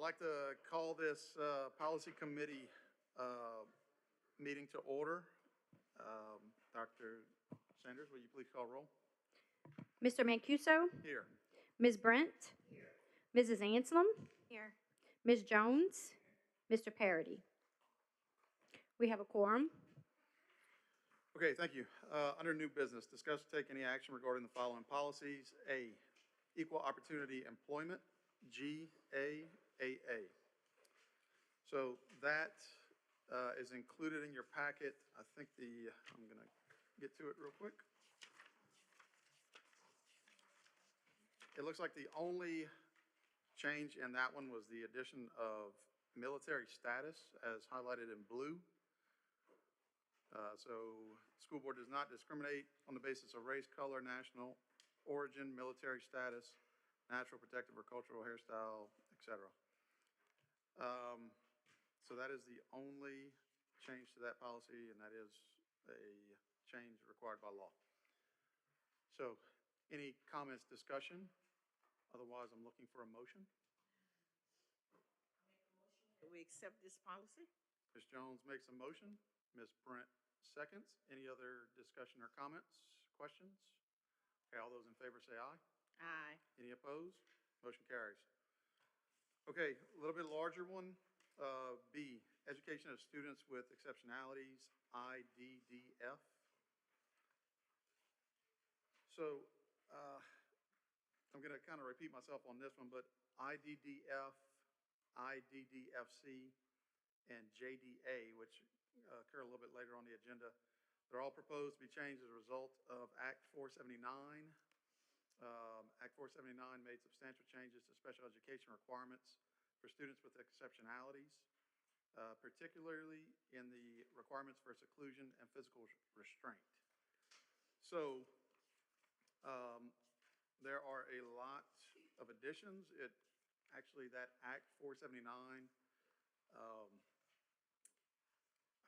like to call this Policy Committee meeting to order. Dr. Sanders, will you please call roll? Mr. Mancuso, Here. Ms. Brent, Mrs. Anselm, Here. Ms. Jones, Mr. Parity. We have a quorum. Okay, thank you. Under new business, discuss or take any action regarding the following policies. A, equal opportunity employment. G, A. So that is included in your packet. I think I'm going to get to it real quick. It looks like the only change in that one was the addition of military status as highlighted in blue. So school board does not discriminate on the basis of race, color, national origin, military status, natural, protective, or cultural hairstyle, etc. So that is the only change to that policy, and that is a change required by law. So any comments, discussion? Otherwise, I'm looking for a motion. We accept this policy? Ms. Jones makes a motion. Ms. Brent seconds. Any other discussion or comments, questions? Okay, all those in favor say aye. Aye. Any opposed? Motion carries. Okay, a little bit larger one. B, education of students with exceptionalities, IDDF. So I'm going to kind of repeat myself on this one, but IDDF, IDDFC, and JDA, which occur a little bit later on the agenda, they're all proposed to be changed as a result of Act 479. Act 479 made substantial changes to special education requirements for students with exceptionalities, particularly in the requirements for seclusion and physical restraint. So there are a lot of additions. Actually, that Act 479,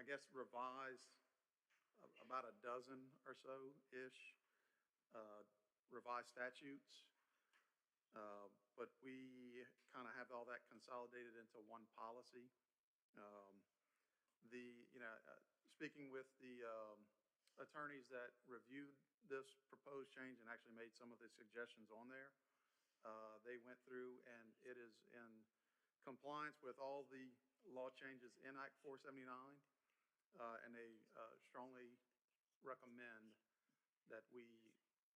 I guess, revised about a dozen or so-ish revised statutes. But we kind of have all that consolidated into one policy. Speaking with the attorneys that reviewed this proposed change and actually made some of the suggestions on there, they went through and it is in compliance with all the law changes in Act 479, and they strongly recommend that we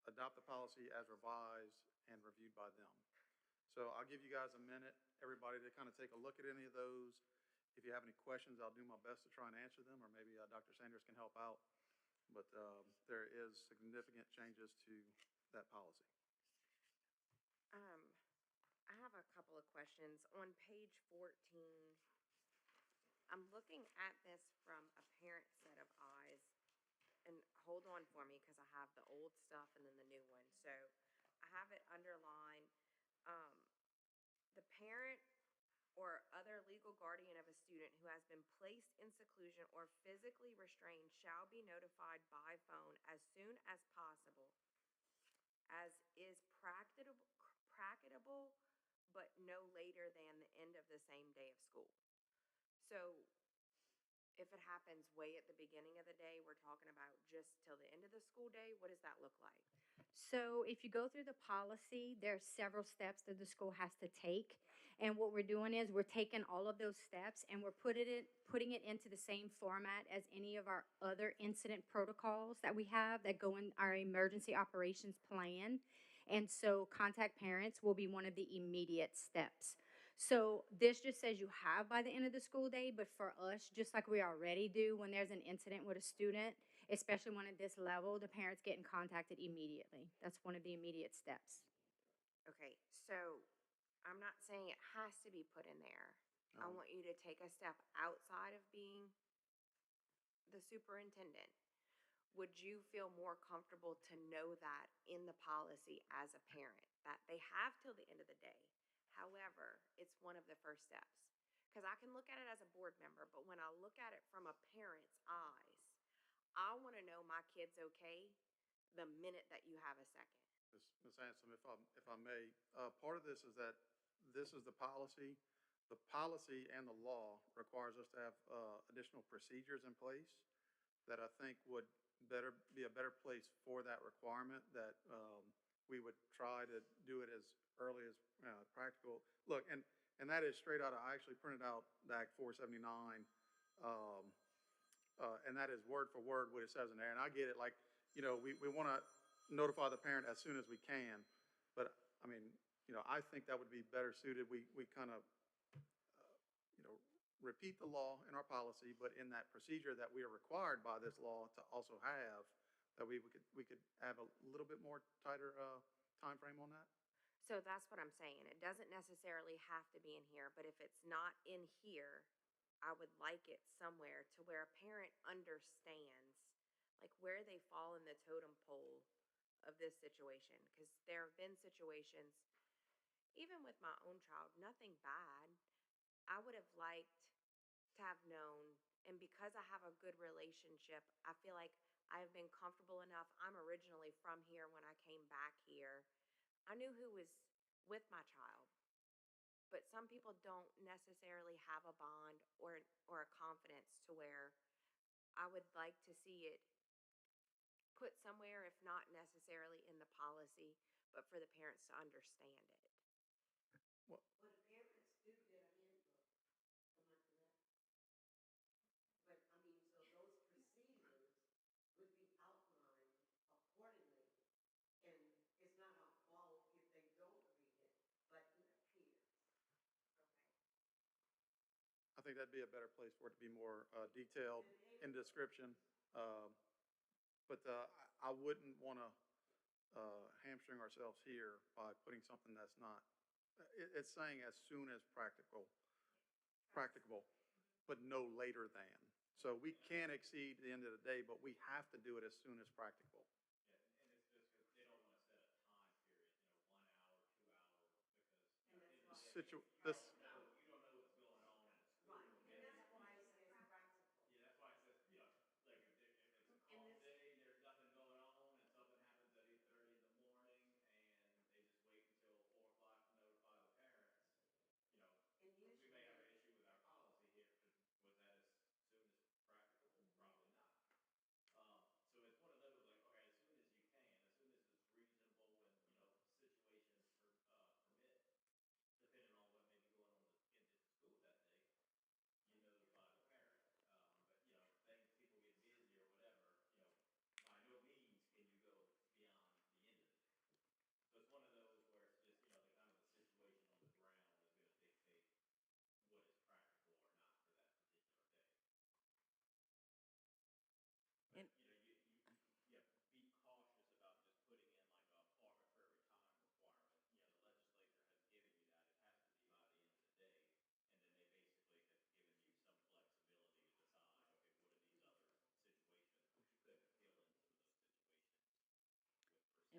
adopt the policy as revised and reviewed by them. So I'll give you guys a minute, everybody, to kind of take a look at any of those. If you have any questions, I'll do my best to try and answer them, or maybe Dr. Sanders can help out. But there is significant changes to that policy. I have a couple of questions. On page 14, I'm looking at this from a parent set of eyes. And hold on for me because I have the old stuff and then the new one. So I have it underlined. The parent or other legal guardian of a student who has been placed in seclusion or physically restrained shall be notified by phone as soon as possible, as is practicable, but no later than the end of the same day of school. So if it happens way at the beginning of the day, we're talking about just till the end of the school day, what does that look like? So if you go through the policy, there are several steps that the school has to take. And what we're doing is we're taking all of those steps and we're putting it into the same format as any of our other incident protocols that we have that go in our emergency operations plan. And so contact parents will be one of the immediate steps. So this just says you have by the end of the school day, but for us, just like we already do when there's an incident with a student, especially one at this level, the parents getting contacted immediately. That's one of the immediate steps. Okay, so I'm not saying it has to be put in there. I want you to take a step outside of being the superintendent. Would you feel more comfortable to know that in the policy as a parent, that they have till the end of the day? However, it's one of the first steps. Because I can look at it as a board member, but when I look at it from a parent's eyes, I want to know my kid's okay the minute that you have a second. Ms. Anselm, if I may, part of this is that this is the policy, the policy and the law requires us to have additional procedures in place that I think would be a better place for that requirement, that we would try to do it as early as practical. Look, and that is straight out of, I actually printed out the Act 479, and that is word for word what it says in there. And I get it, like, we want to notify the parent as soon as we can, but, I mean, I think that would be better suited. We kind of, repeat the law in our policy, but in that procedure that we are required by this law to also have, that we could have a little bit more tighter timeframe on that. So that's what I'm saying. It doesn't necessarily have to be in here, but if it's not in here, I would like it somewhere to where a parent understands like where they fall in the totem pole of this situation. Because there have been situations, even with my own child, nothing bad. I would have liked to have known, and because I have a good relationship, I feel like I've been comfortable enough. I'm originally from here. When I came back here, I knew who was with my child. But some people don't necessarily have a bond or a confidence to where I would like to see it put somewhere, if not necessarily in the policy, but for the parents to understand it. Well, Well, the parents do get a handbook, am I correct? But, I mean, so those procedures would be outlined accordingly. And it's not our fault if they don't read it, but it appears. I think that'd be a better place for it to be more detailed in description. But I wouldn't want to hamstring ourselves here by putting something that's not, it's saying as soon as practicable, but no later than. So we can exceed the end of the day, but we have to do it as soon as practicable. This, Right, and that's why it says practical. And usually. And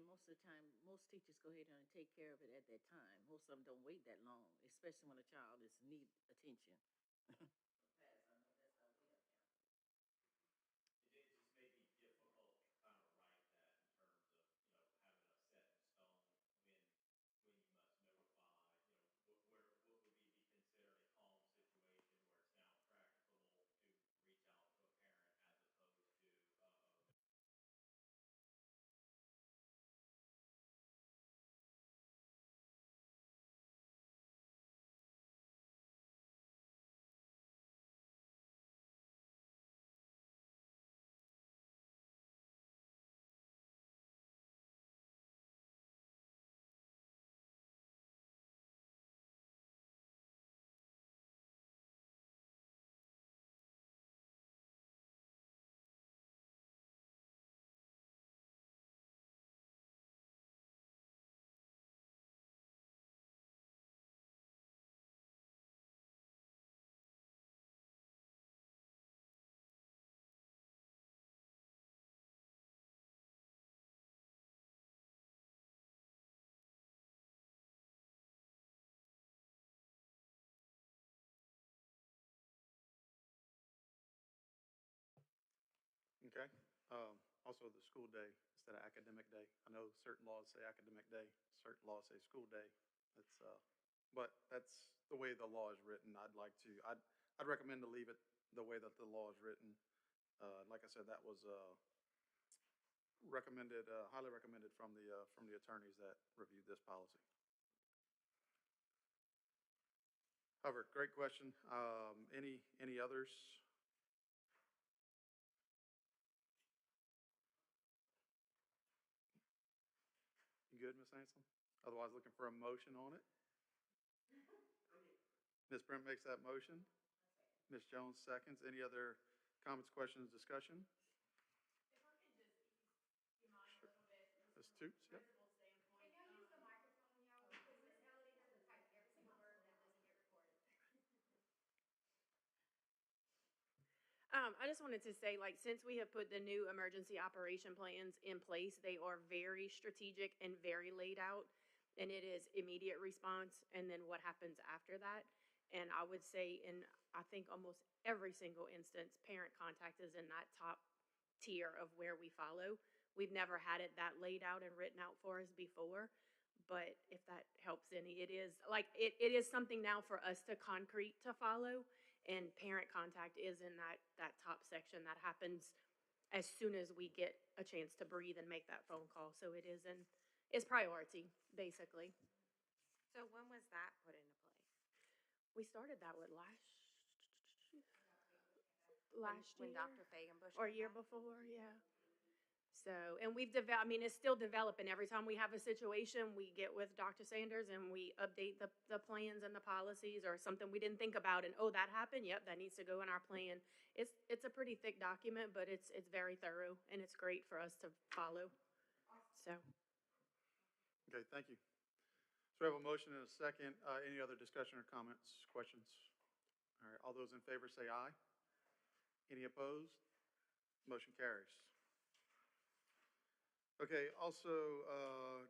And most of the time, most teachers go ahead and take care of it at that time. Most of them don't wait that long, especially when a child is need attention. okay. Also, the school day instead of academic day. I know certain laws say academic day, certain laws say school day. It's but that's the way the law is written. I'd recommend to leave it the way that the law is written. Like I said, that was, recommended, highly recommended from the attorneys that reviewed this policy. However, great question. Any others? You good, Ms. Anselm? Otherwise, looking for a motion on it? Ms. Brent makes that motion. Ms. Jones seconds. Any other comments, questions, discussion? Ms. Toots, yep. Can y'all use the microphone, y'all, because Miss Elodie has to type every single word that doesn't get recorded. I just wanted to say, like, since we have put the new emergency operation plans in place, they are very strategic and very laid out. And it is immediate response and then what happens after that. And I would say in, I think almost every single instance, parent contact is in that top tier of where we follow. We've never had it that laid out and written out for us before. But if that helps any, it is like, it is something now for us to concrete to follow. And parent contact is in that top section that happens as soon as we get a chance to breathe and make that phone call. So it is it's priority, basically. So when was that put into place? We started that with last When year Dr. Fagan Bush or came year back? before, yeah. So, and we've developed, I mean, it's still developing. Every time we have a situation, we get with Dr. Sanders and we update the plans and the policies or something we didn't think about and, oh, that happened? Yep, that needs to go in our plan. It's a pretty thick document, but it's very thorough and it's great for us to follow. So, Okay, thank you. So we have a motion and a second. Any other discussion or comments, questions? All right, all those in favor say aye. Any opposed? Motion carries. Okay, also,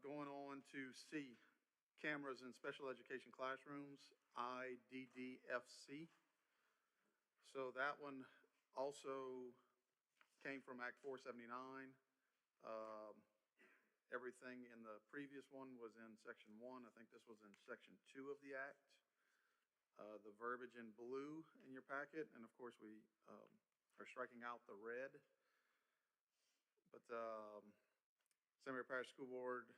going on to C, cameras in special education classrooms, IDDFC. So that one also came from Act 479. Everything in the previous one was in Section 1. I think this was in Section 2 of the Act. The verbiage in blue in your packet, and of course, we are striking out the red. But St. Mary Parish School Board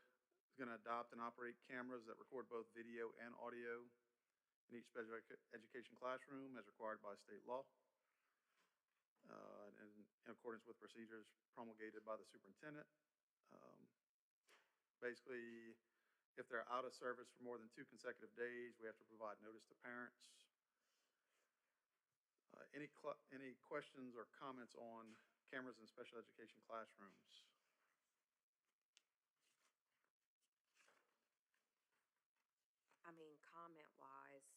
is going to adopt and operate cameras that record both video and audio in each special education classroom as required by state law, and in accordance with procedures promulgated by the superintendent. Basically, if they're out of service for more than 2 consecutive days, we have to provide notice to parents. Any questions or comments on cameras in special education classrooms? I mean, comment-wise,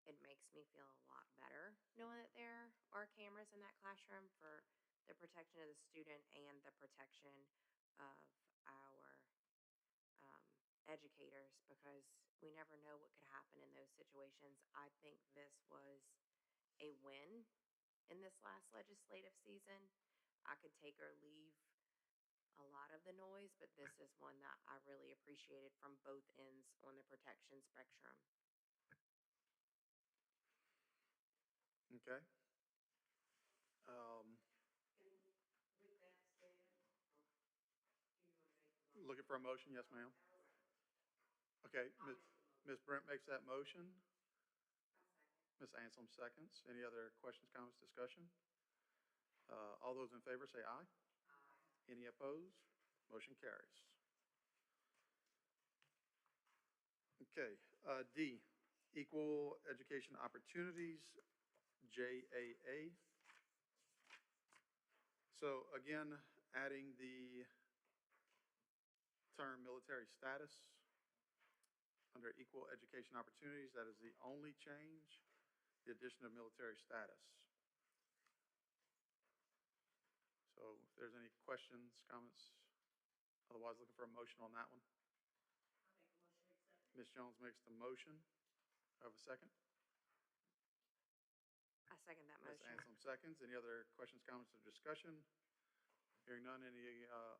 it makes me feel a lot better knowing that there are cameras in that classroom for the protection of the student and the protection of our educators, because we never know what could happen in those situations. I think this was a win in this last legislative season. I could take or leave a lot of the noise, but this is one that I really appreciated from both ends on the protection spectrum. Okay. And with that said, do you want to make the motion? Looking for a motion? Yes, ma'am. Okay, Ms. Brent makes that motion. Ms. Anselm seconds. Any other questions, comments, discussion? All those in favor say aye. Aye. Any opposed? Motion carries. Okay, D, Equal Education Opportunities, JAA. So again, adding the term military status under Equal Education Opportunities. That is the only change, the addition of military status. So if there's any questions, comments, otherwise looking for a motion on that one. Ms. Jones makes the motion. Have a second? I second that Ms. motion. Anselm seconds. Any other questions, comments, or discussion? Hearing none,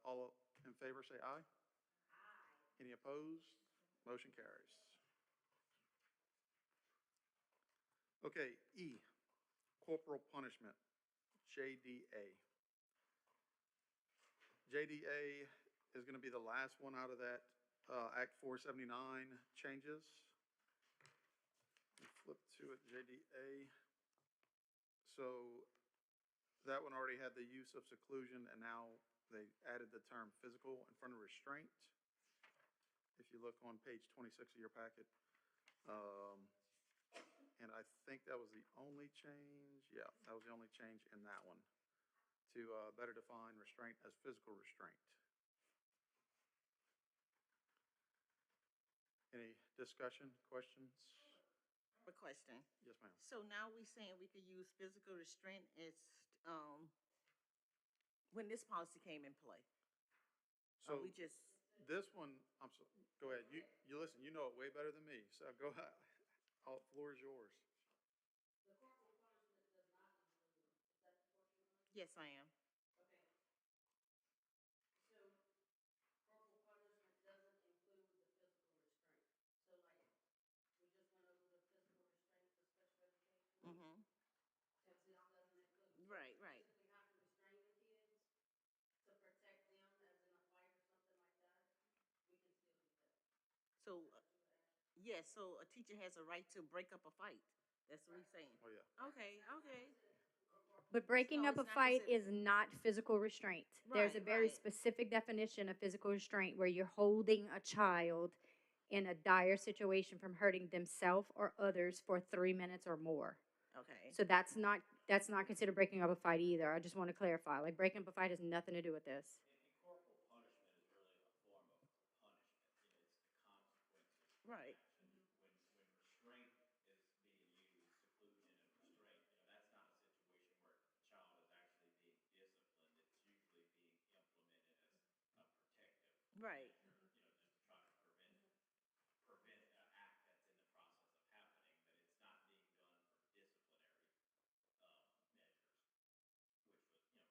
all in favor say aye. Aye. Any opposed? Motion carries. Okay, E, corporal punishment, JDA. JDA is gonna be the last one out of that, Act 479 changes. Flip to it, JDA. So that one already had the use of seclusion, and now they added the term physical in front of restraint. If you look on page 26 of your packet. And I think that was the only change, yeah, that was the only change in that one, to better define restraint as physical restraint. Any discussion, questions? A question. Yes, ma'am. So now we saying we could use physical restraint as, when this policy came in play? So We just, this one, go ahead, you listen, you know it way better than me, so go ahead. All, floor is yours. yes, I am. Mm-hmm. Right, right. So, yes, so a teacher has a right to break up a fight. That's what we're saying. Oh, yeah. Okay, okay. But breaking No, up a it's not fight is considered- not physical restraint. There's a Right, very right. specific definition of physical restraint where you're holding a child in a dire situation from hurting themselves or others for 3 minutes or more. Okay. So that's not considered breaking up a fight either. I just want to clarify. Like breaking up a fight has nothing to do with this. And corporal punishment is really a form of punishment. It's the consequences of Right. action. When restraint is being used, seclusion and restraint, that's not a situation where the child is actually being disciplined. It's usually being implemented as a protective Right. measure, just to try to prevent an act that's in the process of happening, but it's not being done for disciplinary measures, which was,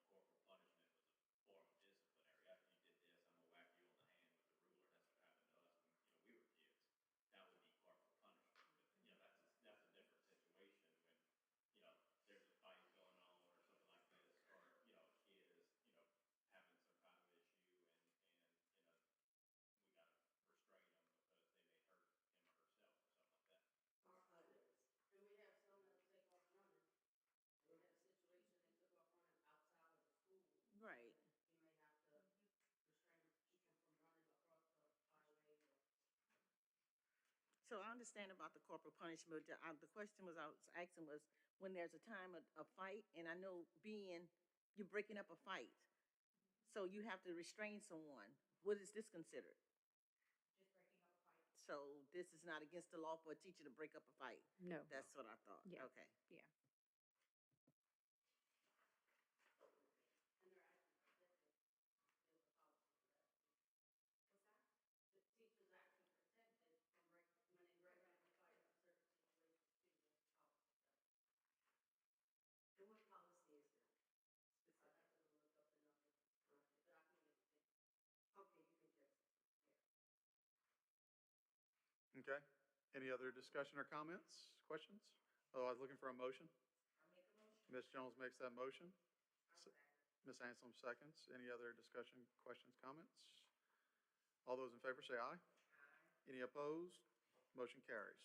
corporal punishment was a form of disciplinary. After you did this, I'm gonna whack you on the hand with the ruler. That's what happened to us when, we were kids. That would be corporal punishment. But, that's a different situation when, there's a fight going on or something like this, or, a kid is, having some kind of issue and, we gotta restrain them because they may hurt him or herself or something like that. Right. So I understand about the corporal punishment. The question was I was asking was when there's a time of fight, and I know you're breaking up a fight, so you have to restrain someone. What is this considered? So this is not against the law for a teacher to break up a fight. No. That's what I thought. Yeah. Okay. Yeah. And what policy is that specific? Okay, you can just, Okay. Any other discussion or comments, questions? Otherwise, looking for a motion? Ms. Jones makes that motion. Ms. Anselm seconds. Any other discussion, questions, comments? All those in favor say aye. Any opposed? Motion carries.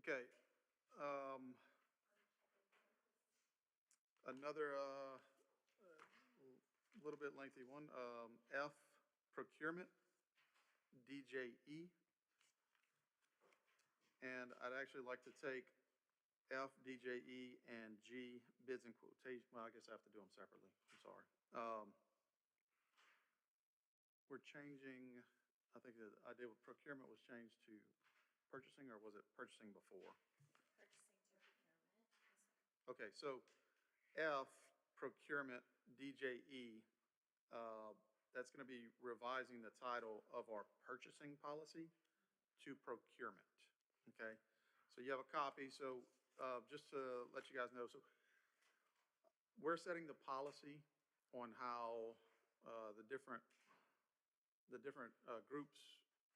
Okay. Another little bit lengthy one. F, procurement, DJE. And I'd actually like to take F, DJE, and G, bids and quotation. Well, I guess I have to do them separately. I'm sorry. We're changing, I think the idea with procurement was changed to purchasing, or was it purchasing before? Okay, so F, procurement, DJE, that's going to be revising the title of our purchasing policy to procurement, okay? So you have a copy, so just to let you guys know, so we're setting the policy on how the different groups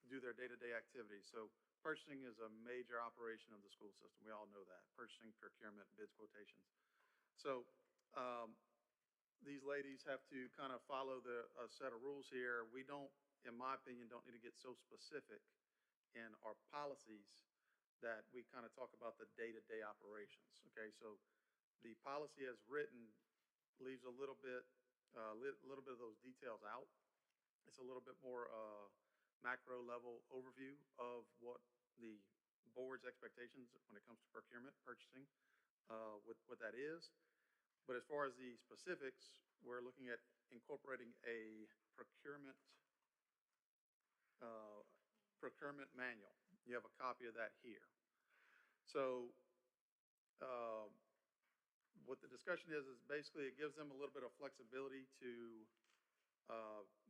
do their day-to-day activities. So purchasing is a major operation of the school system. We all know that. Purchasing, procurement, bids, quotations. So, these ladies have to kind of follow a set of rules here. We don't, in my opinion, don't need to get so specific in our policies that we kind of talk about the day-to-day operations, okay? So the policy as written leaves a little bit of those details out. It's a little bit more macro level overview of what the board's expectations when it comes to procurement, purchasing, what that is. But as far as the specifics, we're looking at incorporating a procurement manual. You have a copy of that here. So, what the discussion is basically it gives them a little bit of flexibility to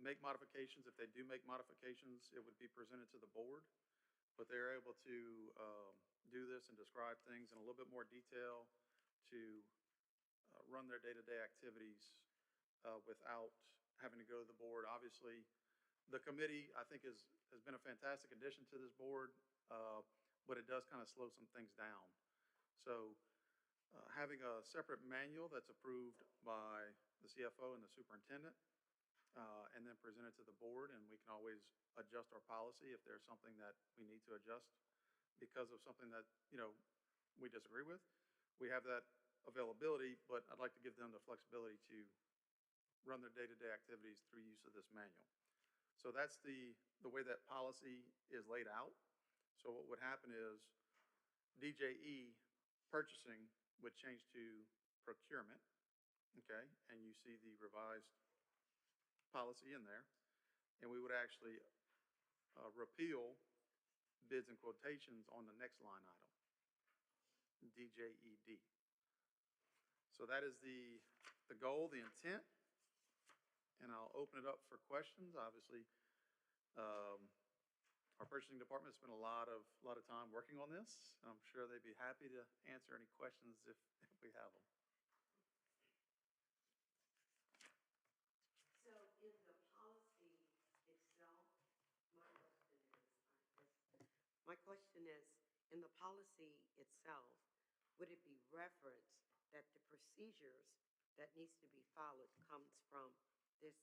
make modifications. If they do make modifications, it would be presented to the board, but they're able to do this and describe things in a little bit more detail to run their day-to-day activities without having to go to the board. Obviously, the committee, I think, has been a fantastic addition to this board, but it does kind of slow some things down. So having a separate manual that's approved by the CFO and the superintendent, and then presented to the board, and we can always adjust our policy if there's something that we need to adjust because of something that, we disagree with. We have that availability, but I'd like to give them the flexibility to run their day-to-day activities through use of this manual. So that's the way that policy is laid out. So what would happen is DJE purchasing would change to procurement, okay? And you see the revised policy in there. And we would actually repeal bids and quotations on the next line item, DJED. So that is the goal, the intent, and I'll open it up for questions. Obviously, our purchasing department spent a lot of time working on this. I'm sure they'd be happy to answer any questions if we have them. So in the policy itself, my question is, in the policy itself, would it be referenced that the procedures that needs to be followed comes from this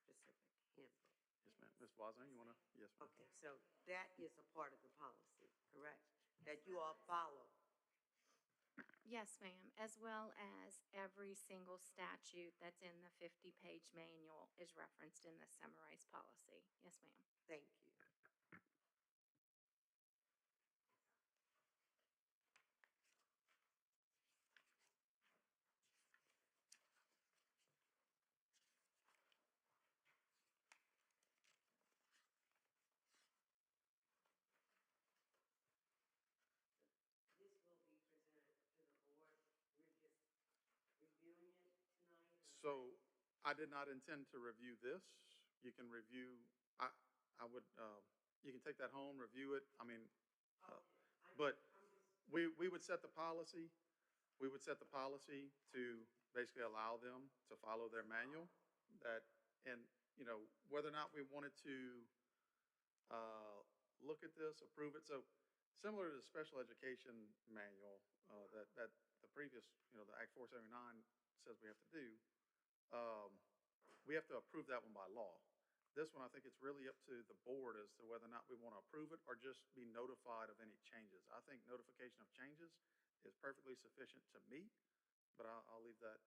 specific handbook? Yes, ma'am. Ms. Wazner, you want to? Yes, ma'am. Okay, so that is a part of the policy, correct? That you all follow? Yes, ma'am, as well as every single statute that's in the 50-page manual is referenced in the summarized policy. Yes, ma'am. Thank you. This will be presented to the board. We're just reviewing it tonight? So I did not intend to review this. You can review, I would, you can take that home, review it. I mean, but we would set the policy. We would set the policy to basically allow them to follow their manual that, and, whether or not we wanted to look at this, approve it. So similar to the special education manual that the previous, the Act 479 says we have to do, we have to approve that one by law. This one, I think it's really up to the board as to whether or not we want to approve it or just be notified of any changes. I think notification of changes is perfectly sufficient to me, but I'll leave that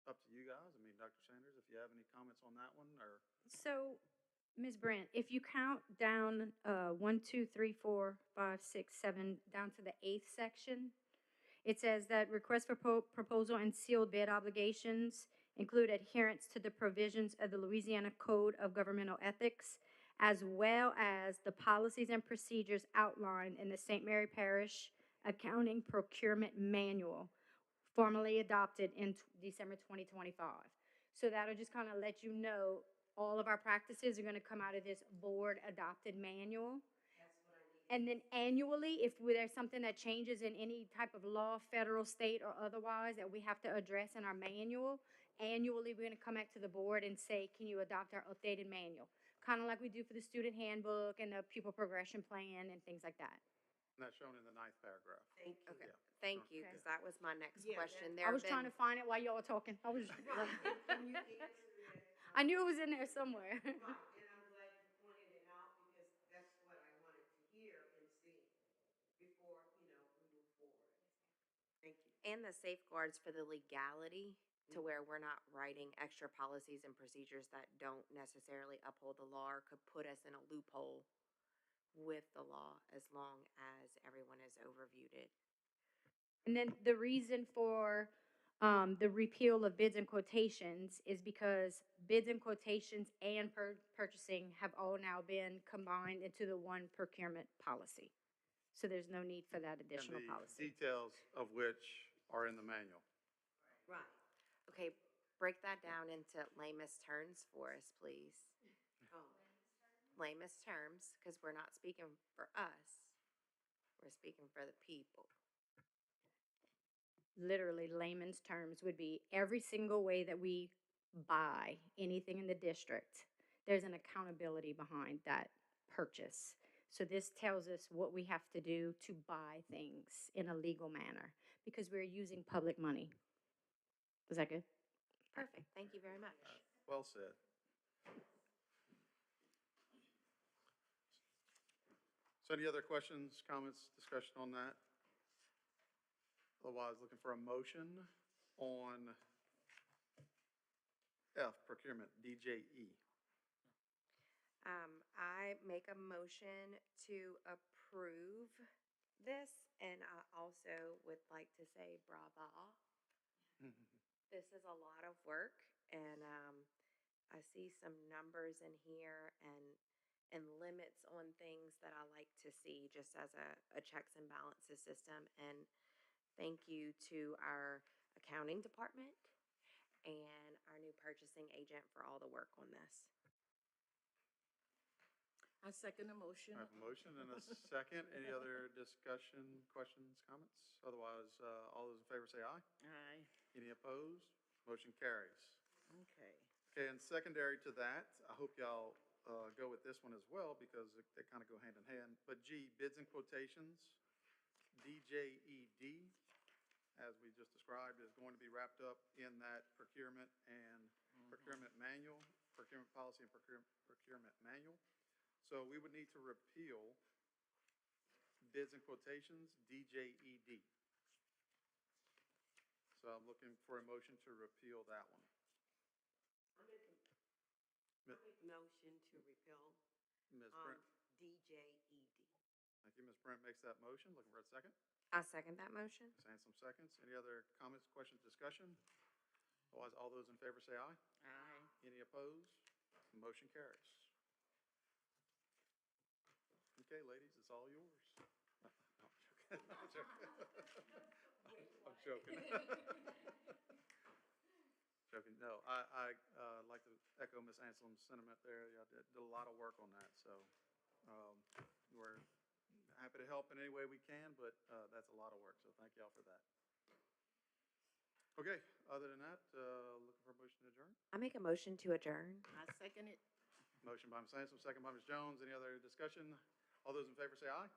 up to you guys. I mean, Dr. Sanders, if you have any comments on that one, or So, Ms. Brent, if you count down 1, 2, 3, 4, 5, 6, 7, down to the 8th section, it says that request for proposal and sealed bid obligations include adherence to the provisions of the Louisiana Code of Governmental Ethics, as well as the policies and procedures outlined in the St. Mary Parish Accounting Procurement Manual, formally adopted in December 2025. So that'll just kind of let you know all of our practices are going to come out of this board-adopted manual. And then annually, if there's something that changes in any type of law, federal, state, or otherwise, that we have to address in our manual, annually, we're going to come back to the board and say, can you adopt our updated manual? kind of like we do for the student handbook and the pupil progression plan and things like that. And that's shown in the 9th paragraph. Thank you. Okay, Yeah. thank you, Okay. because that was my next Yeah, question. There I have was trying been- to find it while y'all were talking. I was, Can you answer that? I knew it was in there somewhere. Right, and I'm glad you pointed it out because that's what I wanted to hear and see before, we move forward. Thank you. And the safeguards for the legality to where we're not writing extra policies and procedures that don't necessarily uphold the law or could put us in a loophole with the law as long as everyone has overviewed it. And then the reason for the repeal of bids and quotations is because bids and quotations and purchasing have all now been combined into the one procurement policy. So there's no need for that additional And policy. the details of which are in the manual. Right. Okay, break that down into lamest terms for us, please. Oh, Lamest terms, because we're not speaking for us. We're speaking for the people. Literally layman's terms would be every single way that we buy anything in the district, there's an accountability behind that purchase. So this tells us what we have to do to buy things in a legal manner because we're using public money. Is that good? Perfect, thank you very much. Well said. So any other questions, comments, discussion on that? Otherwise, looking for a motion on F, procurement, DJE. I make a motion to approve this, and I also would like to say brava. This is a lot of work, and I see some numbers in here and limits on things that I like to see just as a checks and balances system. And thank you to our accounting department and our new purchasing agent for all the work on this. I second the motion. I have a motion and a second. Any other discussion, questions, comments? Otherwise, all those in favor say aye. Aye. Any opposed? Motion carries. Okay. Okay, and secondary to that, I hope y'all go with this one as well because they kind of go hand in hand. But G, bids and quotations, DJED, as we just described, is going to be wrapped up in that procurement and procurement manual, procurement policy and procurement manual. So we would need to repeal bids and quotations, DJED. So I'm looking for a motion to repeal that one. I make a motion to repeal, Ms. Brent, DJED. thank you. Ms. Brent makes that motion. Looking for a second. I second that motion. Ms. Hanson seconds. Any other comments, questions, discussion? Otherwise, all those in favor say aye. Aye. Any opposed? Motion carries. Okay, ladies, it's all yours. No, I'm joking. I'm joking. Joking. No, I like to echo Ms. Anslim's sentiment there. Y'all did a lot of work on that, so we're happy to help in any way we can, but that's a lot of work, so thank y'all for that. Okay, other than that, looking for a motion to adjourn? I make a motion to adjourn. I second it. Motion by Ms. Anslim, second by Ms. Jones. Any other discussion? All those in favor say aye.